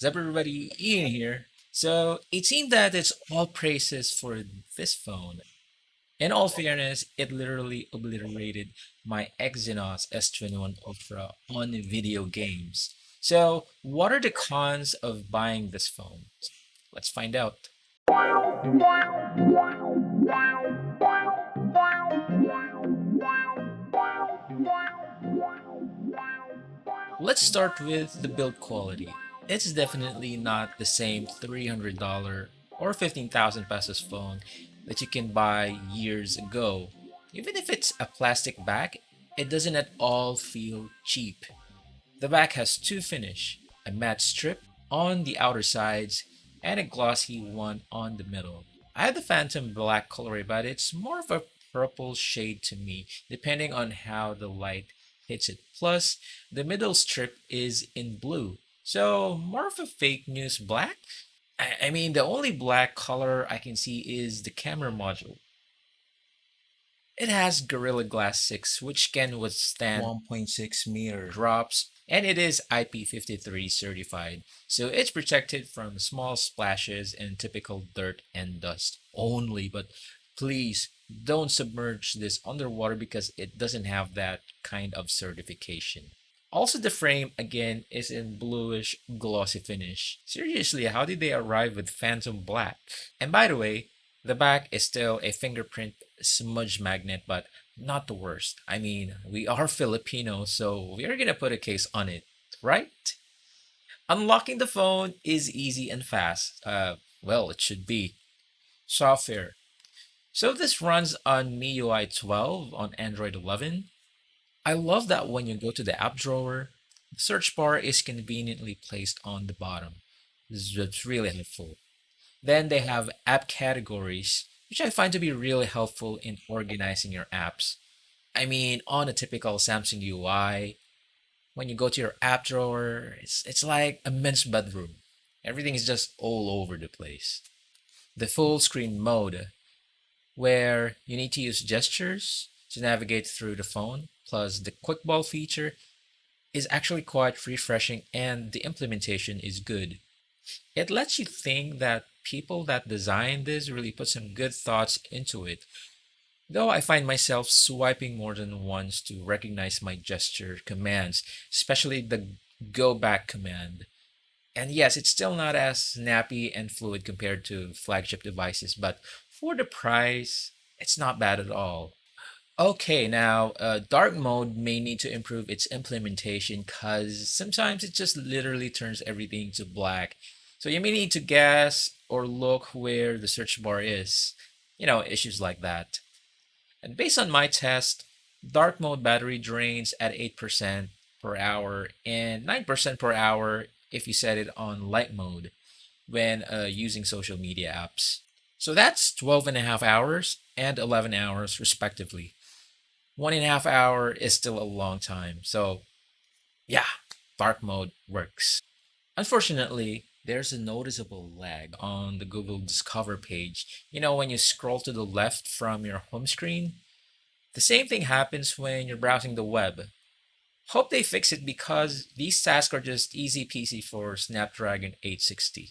What's up, everybody? Ian here. So it seemed that it's all praises for this phone. In all fairness, it literally obliterated my Exynos S21 Ultra on video games. So, what are the cons of buying this phone? Let's find out. Let's start with the build quality. It's definitely not the same $300 or 15,000 pesos phone that you can buy years ago. Even if it's a plastic back, it doesn't at all feel cheap. The back has two finish, a matte strip on the outer sides and a glossy one on the middle. I have the Phantom black colorway, but it's more of a purple shade to me, depending on how the light hits it. Plus, the middle strip is in blue, so more of a fake news black. I mean, the only black color I can see is the camera module. It has Gorilla Glass 6, which can withstand 1.6 meter drops, and it is IP53 certified, so it's protected from small splashes and typical dirt and dust only. But please don't submerge this underwater because it doesn't have that kind of certification. Also, the frame again is in bluish glossy finish. Seriously, how did they arrive with Phantom Black? And by the way, the back is still a fingerprint smudge magnet, but not the worst. I mean, we are Filipino, so we are gonna put a case on it, right? Unlocking the phone is easy and fast. Well, it should be. Software. So this runs on MIUI 12 on Android 11. I love that when you go to the app drawer, the search bar is conveniently placed on the bottom. That's really helpful. Then they have app categories, which I find to be really helpful in organizing your apps. I mean, on a typical Samsung UI, when you go to your app drawer, it's like a men's bedroom. Everything is just all over the place. The full screen mode, where you need to use gestures to navigate through the phone, plus the quick ball feature is actually quite refreshing and the implementation is good. It lets you think that people that designed this really put some good thoughts into it. Though I find myself swiping more than once to recognize my gesture commands, especially the go back command. And yes, it's still not as snappy and fluid compared to flagship devices, but for the price, it's not bad at all. Okay, now dark mode may need to improve its implementation because sometimes it just literally turns everything to black. So you may need to guess or look where the search bar is. Issues like that. And based on my test, dark mode battery drains at 8% per hour and 9% per hour if you set it on light mode when using social media apps. So that's 12 and a half hours and 11 hours respectively. 1.5 hour is still a long time. So yeah, dark mode works. Unfortunately, there's a noticeable lag on the Google Discover page. When you scroll to the left from your home screen, the same thing happens when you're browsing the web. Hope they fix it because these tasks are just easy peasy for Snapdragon 860.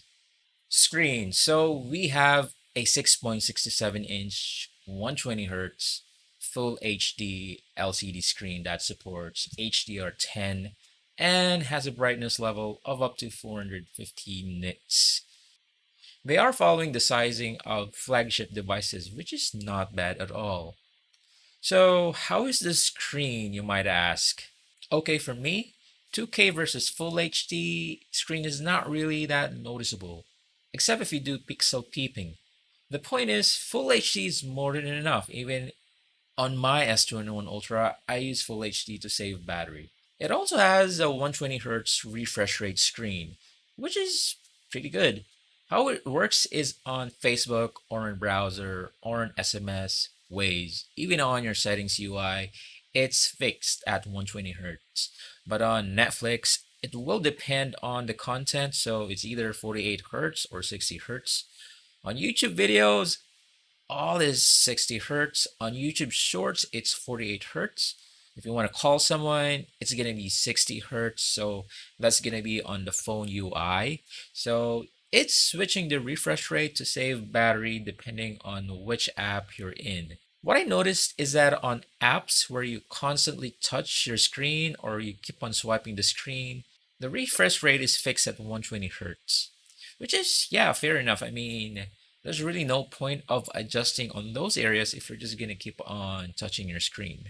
Screen. So we have a 6.67-inch 120 Hz full HD LCD screen that supports HDR10 and has a brightness level of up to 450 nits. They are following the sizing of flagship devices, which is not bad at all. So, how is the screen, you might ask? Okay, for me, 2K versus Full HD screen is not really that noticeable, except if you do pixel peeping. The point is, Full HD is more than enough. Even on my S21 Ultra, I use Full HD to save battery. It also has a 120 Hz refresh rate screen, which is pretty good. How it works is on Facebook or in browser or in SMS, Waze, even on your settings UI, it's fixed at 120 Hz. But on Netflix, it will depend on the content, so it's either 48 Hz or 60 Hz. On YouTube videos, all is 60 Hz. On YouTube Shorts, it's 48 Hz. If you want to call someone, it's going to be 60 hertz. So that's going to be on the phone UI. So it's switching the refresh rate to save battery depending on which app you're in. What I noticed is that on apps where you constantly touch your screen or you keep on swiping the screen, the refresh rate is fixed at 120 hertz, which is, yeah, fair enough. I mean, there's really no point of adjusting on those areas if you're just going to keep on touching your screen.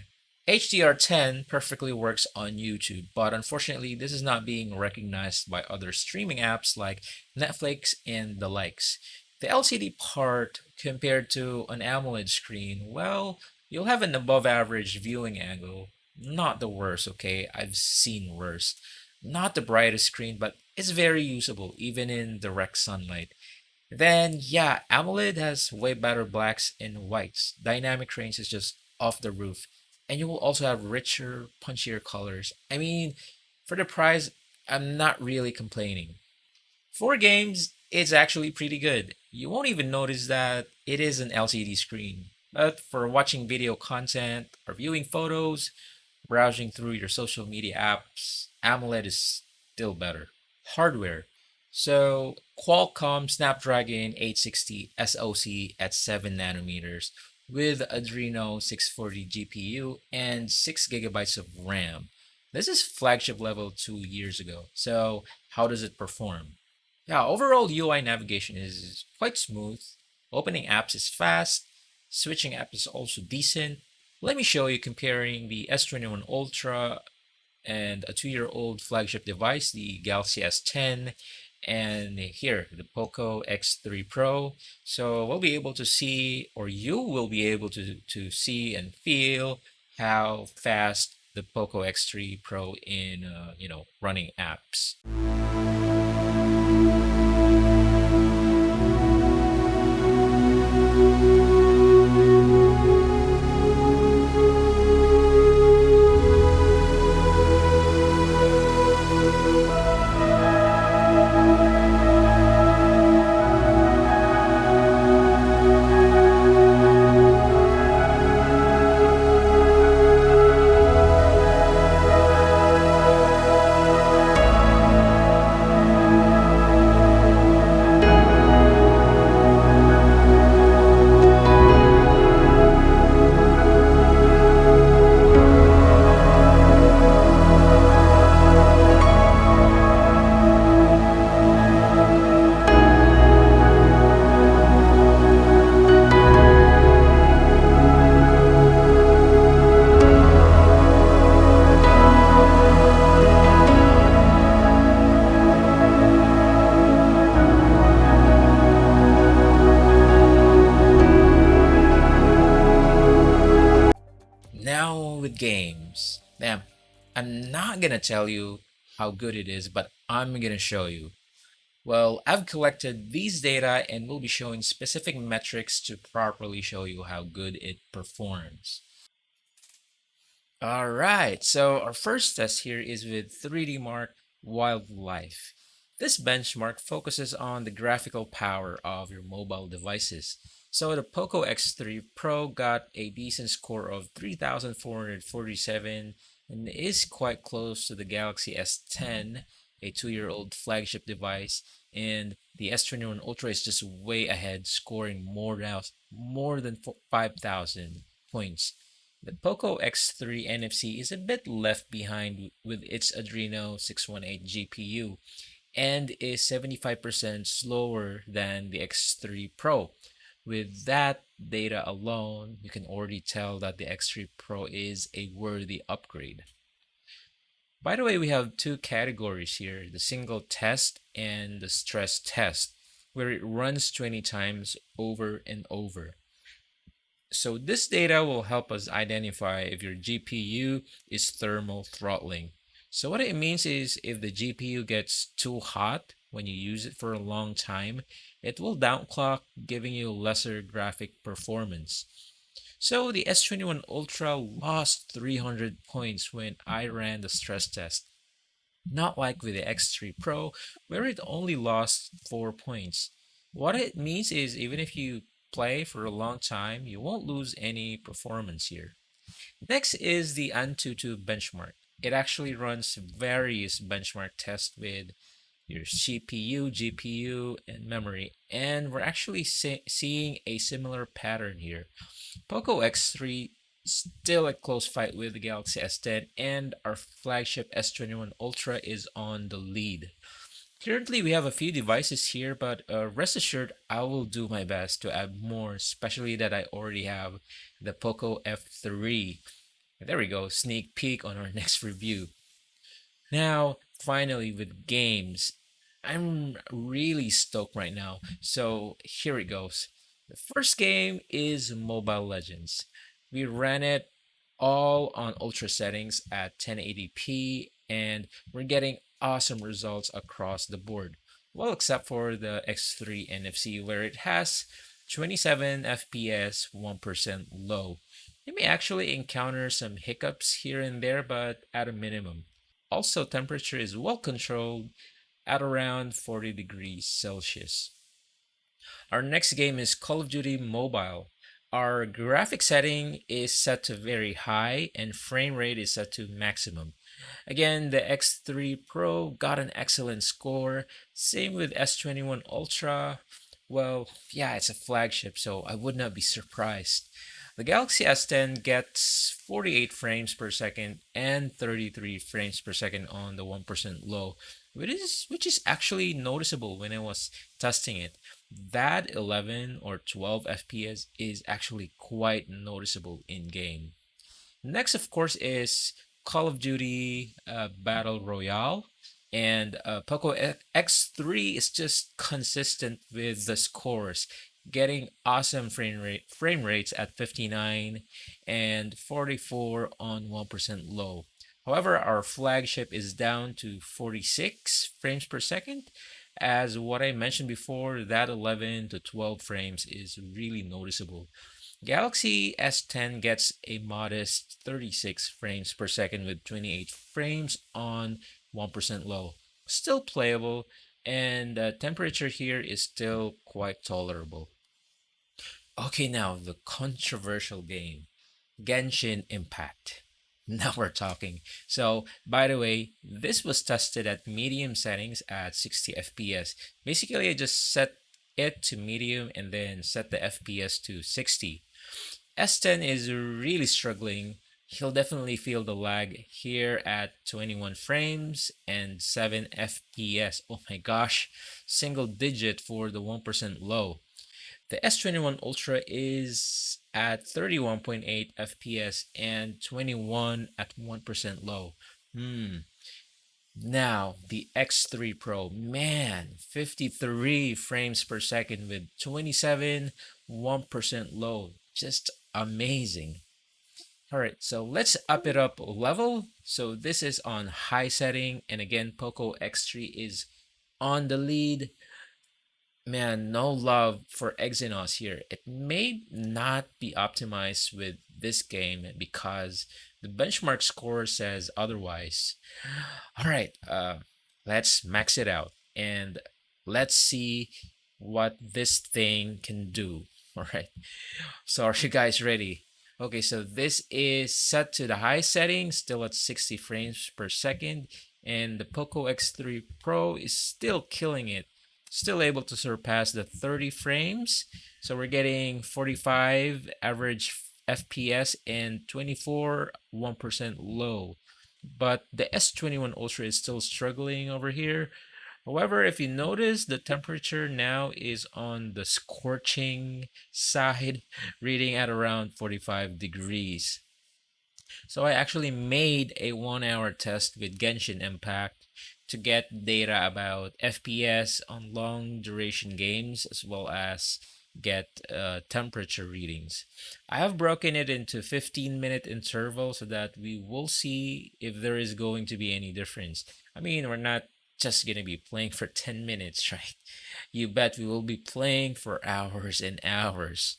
HDR10 perfectly works on YouTube, but unfortunately, this is not being recognized by other streaming apps like Netflix and the likes. The LCD part compared to an AMOLED screen, well, you'll have an above average viewing angle. Not the worst, okay? I've seen worse. Not the brightest screen, but it's very usable even in direct sunlight. Then, yeah, AMOLED has way better blacks and whites. Dynamic range is just off the roof. And you will also have richer, punchier colors. I mean, for the price, I'm not really complaining. For games, it's actually pretty good. You won't even notice that it is an LCD screen. But for watching video content or viewing photos, browsing through your social media apps, AMOLED is still better. Hardware. So Qualcomm Snapdragon 860 SoC at 7 nanometers with Adreno 640 GPU and 6 gigabytes of RAM. This is flagship level 2 years ago. So how does it perform? Yeah, overall UI navigation is quite smooth. Opening apps is fast. Switching apps is also decent. Let me show you comparing the S21 Ultra and a 2-year-old flagship device, the Galaxy S10, and here, the Poco X3 Pro. So we'll be able to see, or you will be able to see and feel how fast the Poco X3 Pro in, running apps. Now with games. Damn, I'm not gonna tell you how good it is, but I'm gonna show you. Well, I've collected these data and will be showing specific metrics to properly show you how good it performs. All right, so our first test here is with 3D Mark Wildlife. This benchmark focuses on the graphical power of your mobile devices. So the Poco X3 Pro got a decent score of 3,447 and is quite close to the Galaxy S10, a 2-year-old flagship device, and the S21 Ultra is just way ahead, scoring more than 5,000 points. The Poco X3 NFC is a bit left behind with its Adreno 618 GPU and is 75% slower than the X3 Pro. With that data alone, you can already tell that the X3 Pro is a worthy upgrade. By the way, we have two categories here, the single test and the stress test, where it runs 20 times over and over. So this data will help us identify if your GPU is thermal throttling. So what it means is if the GPU gets too hot when you use it for a long time, it will downclock, giving you lesser graphic performance. So the S21 Ultra lost 300 points when I ran the stress test. Not like with the X3 Pro, where it only lost 4 points. What it means is even if you play for a long time, you won't lose any performance here. Next is the Antutu benchmark. It actually runs various benchmark tests with your CPU, GPU, and memory, and we're actually seeing a similar pattern here. Poco X3 still a close fight with the Galaxy S10, and our flagship S21 Ultra is on the lead. Currently, we have a few devices here, but rest assured, I will do my best to add more, especially that I already have the Poco F3. There we go, sneak peek on our next review. Now, finally, with games, I'm really stoked right now. So here it goes. The first game is Mobile Legends. We ran it all on ultra settings at 1080p, and we're getting awesome results across the board. Well, except for the X3 NFC, where it has 27 FPS, 1% low. You may actually encounter some hiccups here and there, but at a minimum. Also, temperature is well controlled at around 40 degrees Celsius. Our next game is Call of Duty Mobile. Our graphic setting is set to very high and frame rate is set to maximum. Again, the X3 Pro got an excellent score. Same with S21 Ultra. Well, yeah, it's a flagship, so I would not be surprised. The Galaxy S10 gets 48 frames per second and 33 frames per second on the 1% low, which is actually noticeable when I was testing it. That 11 or 12 FPS is actually quite noticeable in game. Next, of course, is Call of Duty Battle Royale. And Poco X3 is just consistent with the scores, getting awesome frame rates at 59 and 44 on 1% low. However, our flagship is down to 46 frames per second. As what I mentioned before, that 11 to 12 frames is really noticeable. Galaxy S10 gets a modest 36 frames per second with 28 frames on 1% low. Still playable, and the temperature here is still quite tolerable. Okay, now the controversial game, Genshin Impact. Now we're talking. So, by the way, this was tested at medium settings at 60 FPS. Basically, I just set it to medium and then set the FPS to 60. S10 is really struggling. He'll definitely feel the lag here at 21 frames and 7 FPS. Oh my gosh, single digit for the 1% low. The S21 Ultra is at 31.8 FPS and 21 at 1% low. Now, the X3 Pro, man, 53 frames per second with 27, 1% low. Just amazing. All right, so let's up it up a level. So this is on high setting, and again, Poco X3 is on the lead. Man, no love for Exynos here. It may not be optimized with this game because the benchmark score says otherwise. All right, let's max it out and let's see what this thing can do. All right, so are you guys ready? Okay, so this is set to the high setting, still at 60 frames per second, and the Poco X3 Pro is still killing it, still able to surpass the 30 frames. So we're getting 45 average FPS and 24 1% low. But the S21 Ultra is still struggling over here. However, if you notice, the temperature now is on the scorching side, reading at around 45 degrees. So I actually made a 1 hour test with Genshin Impact to get data about FPS on long duration games as well as get temperature readings. I have broken it into 15-minute intervals so that we will see if there is going to be any difference. I mean, we're not just going to be playing for 10 minutes, right? You bet we will be playing for hours and hours.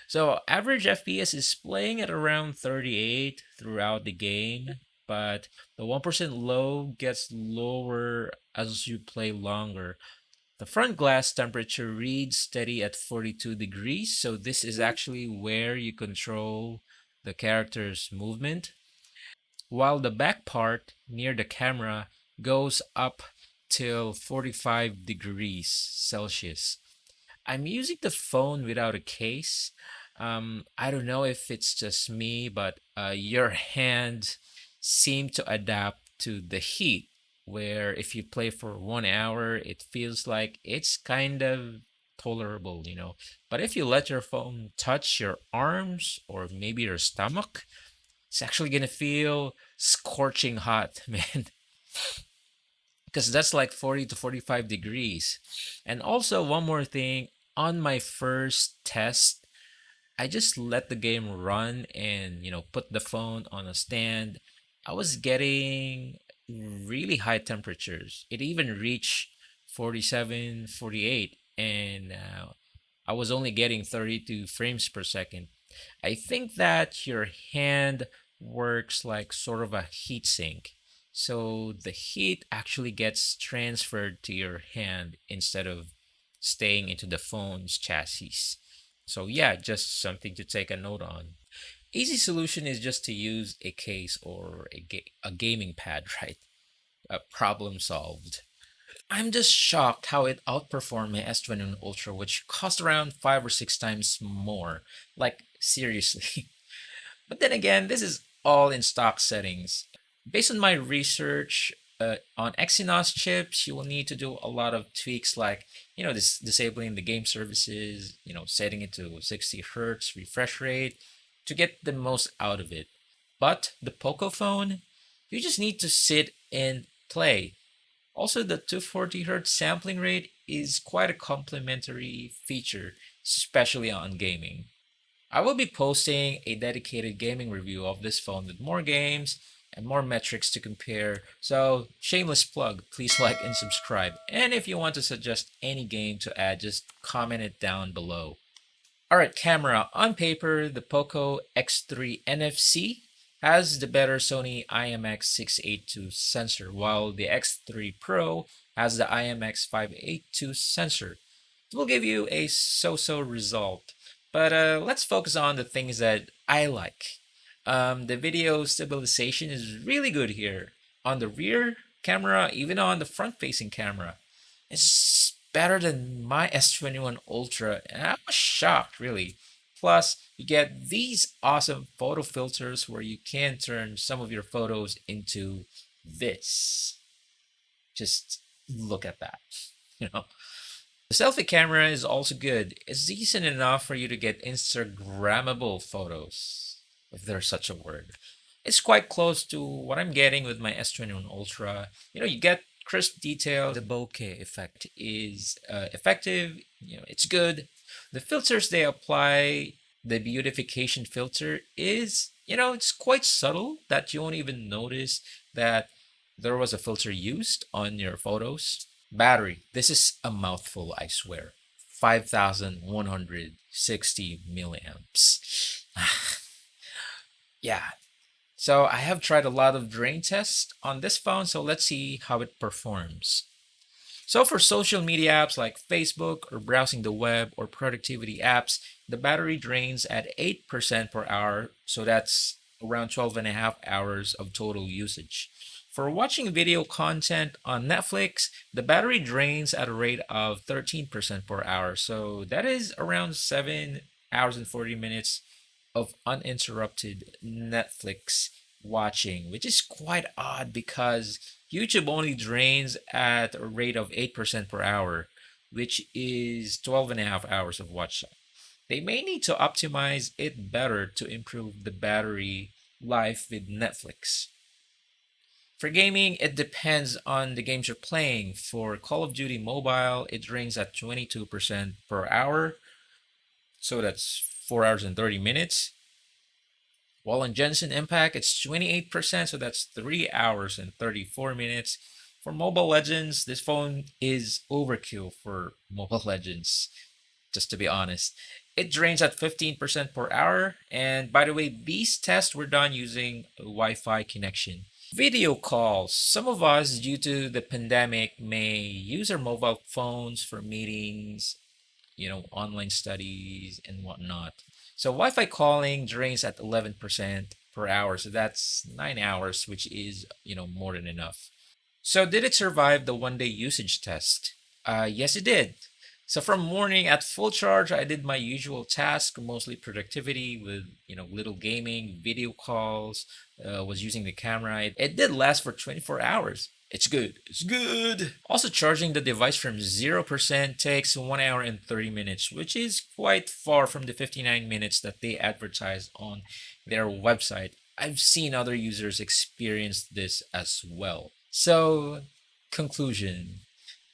So average FPS is playing at around 38 throughout the game, but the 1% low gets lower as you play longer. The front glass temperature reads steady at 42 degrees, so this is actually where you control the character's movement, while the back part near the camera goes up till 45 degrees Celsius. I'm using the phone without a case. I don't know if it's just me, but your hand seem to adapt to the heat. Where if you play for 1 hour, it feels like it's kind of tolerable, you know. But if you let your phone touch your arms or maybe your stomach, it's actually gonna feel scorching hot, man. Because that's like 40 to 45 degrees. And also, one more thing, on my first test, I just let the game run and, put the phone on a stand. I was getting really high temperatures. It even reached 47, 48, and I was only getting 32 frames per second. I think that your hand works like sort of a heat sink. So the heat actually gets transferred to your hand instead of staying into the phone's chassis. So yeah, just something to take a note on. Easy solution is just to use a case or a gaming pad, right? Problem solved. I'm just shocked how it outperformed my S21 Ultra, which cost around 5 or 6 times more. Like, seriously. But then again, this is all in stock settings. Based on my research on Exynos chips, you will need to do a lot of tweaks like, disabling the game services, setting it to 60 hertz refresh rate to get the most out of it. But the Poco phone, you just need to sit and play. Also, the 240 hertz sampling rate is quite a complementary feature, especially on gaming. I will be posting a dedicated gaming review of this phone with more games and more metrics to compare. So, shameless plug, please like and subscribe. And if you want to suggest any game to add, just comment it down below. Alright, camera. On paper, the Poco X3 NFC has the better Sony IMX682 sensor, while the X3 Pro has the IMX582 sensor. It will give you a so-so result. But let's focus on the things that I like. The video stabilization is really good here. On the rear camera, even on the front-facing camera. It's better than my S21 Ultra, and I was shocked, really. Plus, you get these awesome photo filters where you can turn some of your photos into this. Just look at that, you know. The selfie camera is also good. It's decent enough for you to get Instagrammable photos, if there's such a word. It's quite close to what I'm getting with my S21 Ultra. You get crisp detail. The bokeh effect is effective. It's good. The filters they apply, the beautification filter is, it's quite subtle that you won't even notice that there was a filter used on your photos. Battery. This is a mouthful, I swear. 5,160 milliamps. Yeah. So I have tried a lot of drain tests on this phone, so let's see how it performs. So for social media apps like Facebook or browsing the web or productivity apps, the battery drains at 8% per hour, so that's around 12 and a half hours of total usage. For watching video content on Netflix, the battery drains at a rate of 13% per hour. So that is around 7 hours and 40 minutes of uninterrupted Netflix watching, which is quite odd because YouTube only drains at a rate of 8% per hour, which is 12 and a half hours of watch time. They may need to optimize it better to improve the battery life with Netflix. For gaming, it depends on the games you're playing. For Call of Duty Mobile, it drains at 22% per hour. So that's 4 hours and 30 minutes. While on Genshin Impact, it's 28%, so that's 3 hours and 34 minutes. For Mobile Legends, this phone is overkill for Mobile Legends, just to be honest. It drains at 15% per hour. And by the way, these tests were done using a Wi-Fi connection. Video calls. Some of us, due to the pandemic, may use our mobile phones for meetings, online studies, and whatnot. So Wi-Fi calling drains at 11% per hour. So that's 9 hours, which is, more than enough. So did it survive the 1 day usage test? Yes, it did. So from morning at full charge, I did my usual task, mostly productivity with, little gaming, video calls, was using the camera. It did last for 24 hours. It's good. It's good. Also, charging the device from 0% takes 1 hour and 30 minutes, which is quite far from the 59 minutes that they advertise on their website. I've seen other users experience this as well. So, conclusion.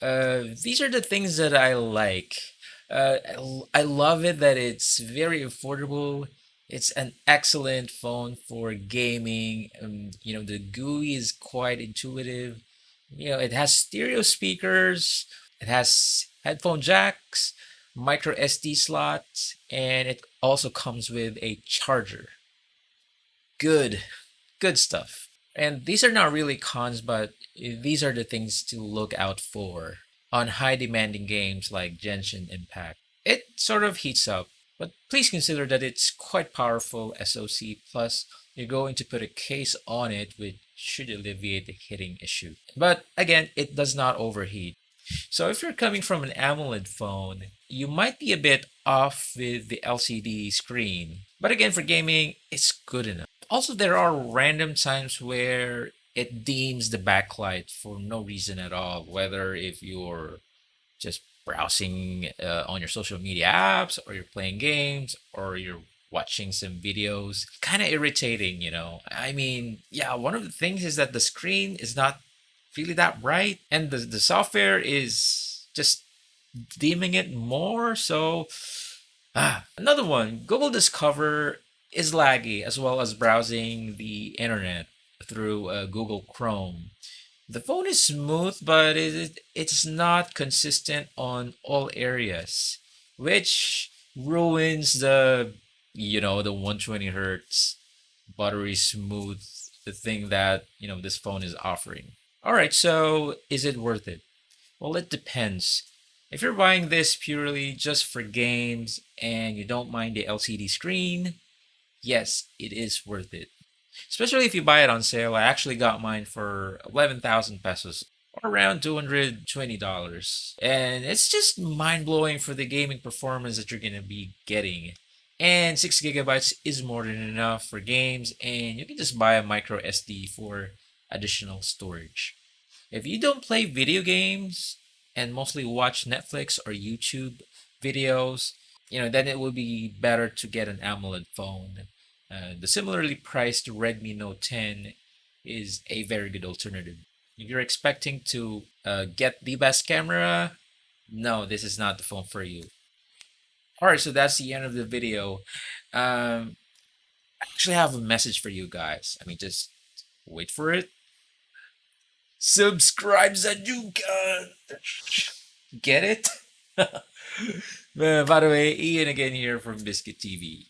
These are the things that I like. I love it that it's very affordable. It's an excellent phone for gaming. The GUI is quite intuitive. It has stereo speakers. It has headphone jacks, micro SD slots, and it also comes with a charger. Good, good stuff. And these are not really cons, but these are the things to look out for on high demanding games like Genshin Impact. It sort of heats up, but please consider that it's quite powerful SoC, plus you're going to put a case on it which should alleviate the heating issue. But again, it does not overheat. So if you're coming from an AMOLED phone, you might be a bit off with the LCD screen. But again, for gaming, it's good enough. Also, there are random times where it dims the backlight for no reason at all, whether if you're just browsing on your social media apps, or you're playing games, or you're watching some videos. Kind of irritating. I mean, yeah, one of the things is that the screen is not really that bright, and the software is just dimming it more. So, another one, Google Discover is laggy, as well as browsing the internet through Google Chrome. The phone is smooth, but it's not consistent on all areas, which ruins the 120 hertz buttery smooth, the thing that this phone is offering. All right, so is it worth it? Well, it depends. If you're buying this purely just for games and you don't mind the LCD screen, yes, it is worth it. Especially if you buy it on sale. I actually got mine for 11,000 pesos, or around $220. And it's just mind blowing for the gaming performance that you're going to be getting. And 6 gigabytes is more than enough for games, and you can just buy a micro SD for additional storage. If you don't play video games and mostly watch Netflix or YouTube videos, then it would be better to get an AMOLED phone. The similarly priced Redmi Note 10 is a very good alternative. If you're expecting to get the best camera, no, this is not the phone for you. All right, so that's the end of the video. I actually have a message for you guys. I mean, just wait for it. Subscribe, Zajuka! Get it? By the way, Ian again here from Biscuit TV.